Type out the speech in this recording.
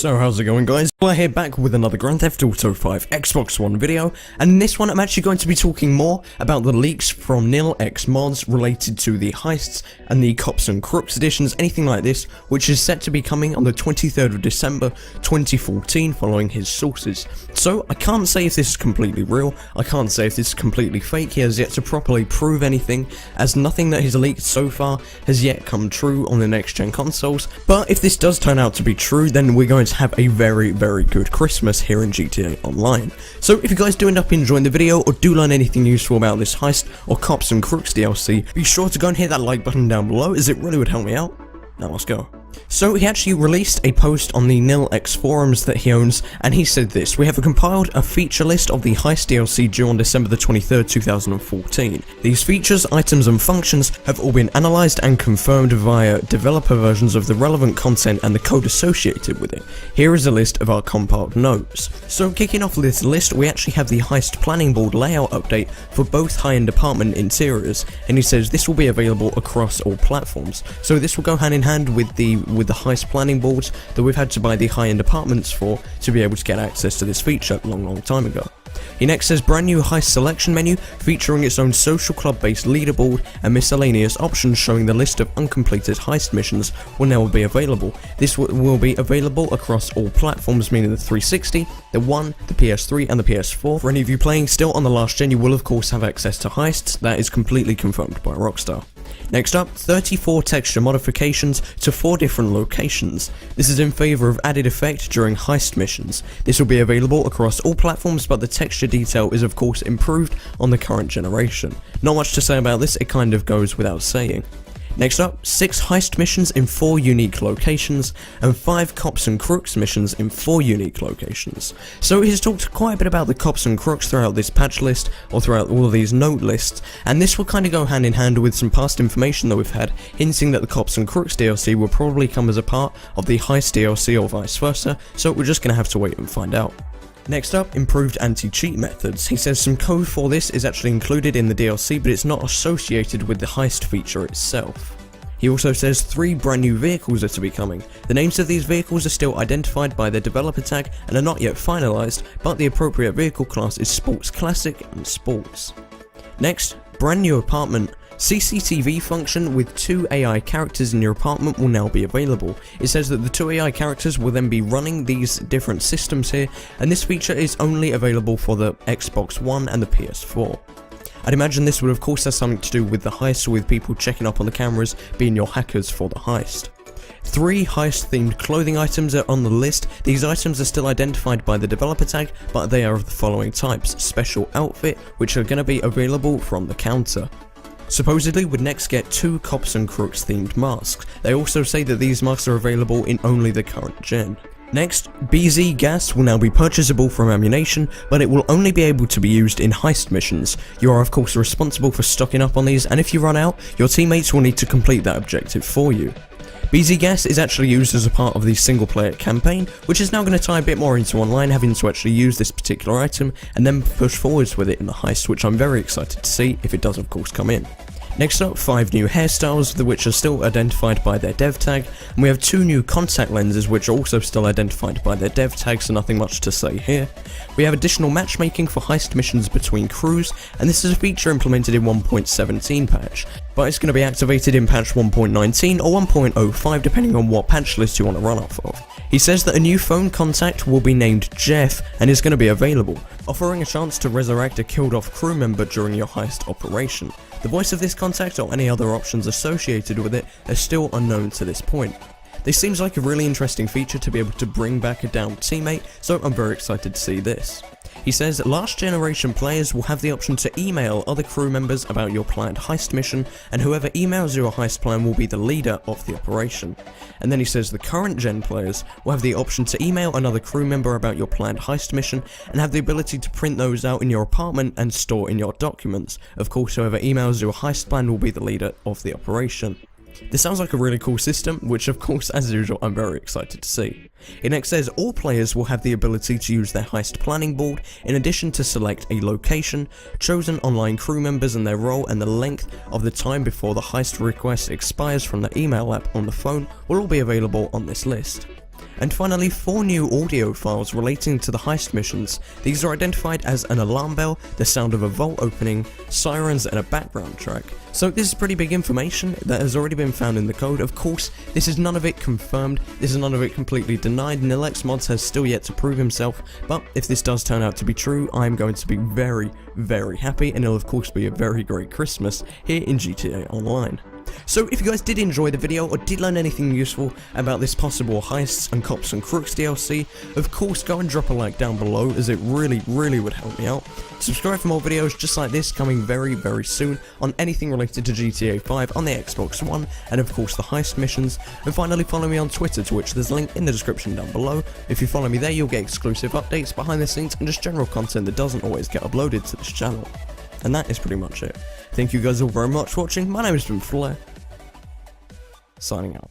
So how's it going, guys? We're here back with another Grand Theft Auto 5 Xbox One video, and in this one I'm actually going to be talking more about the leaks from Nil X mods related to the Heists and the Cops and Crooks editions, anything like this, which is set to be coming on the 23rd of December 2014 following his sources. So I can't say if this is completely real, I can't say if this is completely fake. He has yet to properly prove anything, as nothing that has leaked so far has yet come true on the next gen consoles, but if this does turn out to be true, then we're going to have a very good Christmas here in GTA Online. So if you guys do end up enjoying the video or do learn anything useful about this Heist or Cops and Crooks DLC, be sure to go and hit that like button down below, as it really would help me out. Now let's go. So he actually released a post on the Nil X forums that he owns, and he said this: "We have compiled a feature list of the Heist DLC due on December the 23rd, 2014. These features, items and functions have all been analysed and confirmed via developer versions of the relevant content and the code associated with it. Here is a list of our compiled notes." So kicking off this list, we actually have the Heist planning board layout update for both high-end apartment interiors, and he says this will be available across all platforms. So this will go hand in hand with the Heist planning boards that we've had to buy the high-end apartments for to be able to get access to this feature long time ago. He next says brand new Heist selection menu featuring its own social club based leaderboard and miscellaneous options showing the list of uncompleted Heist missions will now be available. This will be available across all platforms, meaning the 360, the One, the PS3 and the PS4. For any of you playing still on the last gen, you will of course have access to Heists. That is completely confirmed by Rockstar. Next up, 34 texture modifications to 4 different locations. This is in favour of added effect during Heist missions. This will be available across all platforms, but the texture detail is of course improved on the current generation. Not much to say about this, it kind of goes without saying. Next up, 6 Heist missions in 4 unique locations, and 5 Cops and Crooks missions in 4 unique locations. So he's talked quite a bit about the Cops and Crooks throughout this patch list, or throughout all of these note lists, and this will kind of go hand in hand with some past information that we've had, hinting that the Cops and Crooks DLC will probably come as a part of the Heist DLC or vice versa, so we're just going to have to wait and find out. Next up, improved anti-cheat methods. He says some code for this is actually included in the DLC, but it's not associated with the Heist feature itself. He also says 3 brand new vehicles are to be coming. The names of these vehicles are still identified by their developer tag and are not yet finalised, but the appropriate vehicle class is Sports Classic and Sports. Next, brand new apartment. CCTV function with 2 AI characters in your apartment will now be available. It says that the 2 AI characters will then be running these different systems here, and this feature is only available for the Xbox One and the PS4. I'd imagine this would of course have something to do with the heist, with people checking up on the cameras being your hackers for the heist. 3 heist themed clothing items are on the list. These items are still identified by the developer tag, but they are of the following types: special outfit, which are going to be available from the counter. Supposedly would next get 2 Cops and Crooks themed masks. They also say that these masks are available in only the current gen. Next, BZ gas will now be purchasable from ammunition, but it will only be able to be used in heist missions. You are of course responsible for stocking up on these, and if you run out, your teammates will need to complete that objective for you. BZ gas is actually used as a part of the single player campaign, which is now going to tie a bit more into online, having to actually use this particular item and then push forwards with it in the heist, which I'm very excited to see if it does of course come in. Next up, 5 new hairstyles, which are still identified by their dev tag, and we have 2 new contact lenses which are also still identified by their dev tag, so nothing much to say here. We have additional matchmaking for heist missions between crews, and this is a feature implemented in 1.17 patch, but it's going to be activated in patch 1.19 or 1.05 depending on what patch list you want to run off of. He says that a new phone contact will be named Jeff and is going to be available, offering a chance to resurrect a killed off crew member during your heist operation. The voice of this contact or any other options associated with it are still unknown to this point. This seems like a really interesting feature to be able to bring back a downed teammate, so I'm very excited to see this. He says last generation players will have the option to email other crew members about your planned heist mission, and whoever emails your heist plan will be the leader of the operation. And then he says the current gen players will have the option to email another crew member about your planned heist mission and have the ability to print those out in your apartment and store in your documents. Of course, whoever emails your heist plan will be the leader of the operation. This sounds like a really cool system, which of course as usual I'm very excited to see. It next says all players will have the ability to use their heist planning board in addition to select a location, chosen online crew members and their role, and the length of the time before the heist request expires from the email app on the phone will all be available on this list. And finally, 4 new audio files relating to the heist missions. These are identified as an alarm bell, the sound of a vault opening, sirens, and a background track. So this is pretty big information that has already been found in the code. Of course, this is none of it confirmed, this is none of it completely denied. NilX Mods has still yet to prove himself, but if this does turn out to be true, I'm going to be very, very happy, and it'll of course be a very great Christmas here in GTA Online. So if you guys did enjoy the video or did learn anything useful about this possible Heists and Cops and Crooks DLC, of course go and drop a like down below, as it really would help me out. Subscribe for more videos just like this coming very soon on anything related to GTA 5 on the Xbox One, and of course the heist missions. And finally follow me on Twitter, to which there's a link in the description down below. If you follow me there, you'll get exclusive updates, behind the scenes, and just general content that doesn't always get uploaded to this channel. And that is pretty much it. Thank you guys all very much for watching. My name has been Flair, signing out.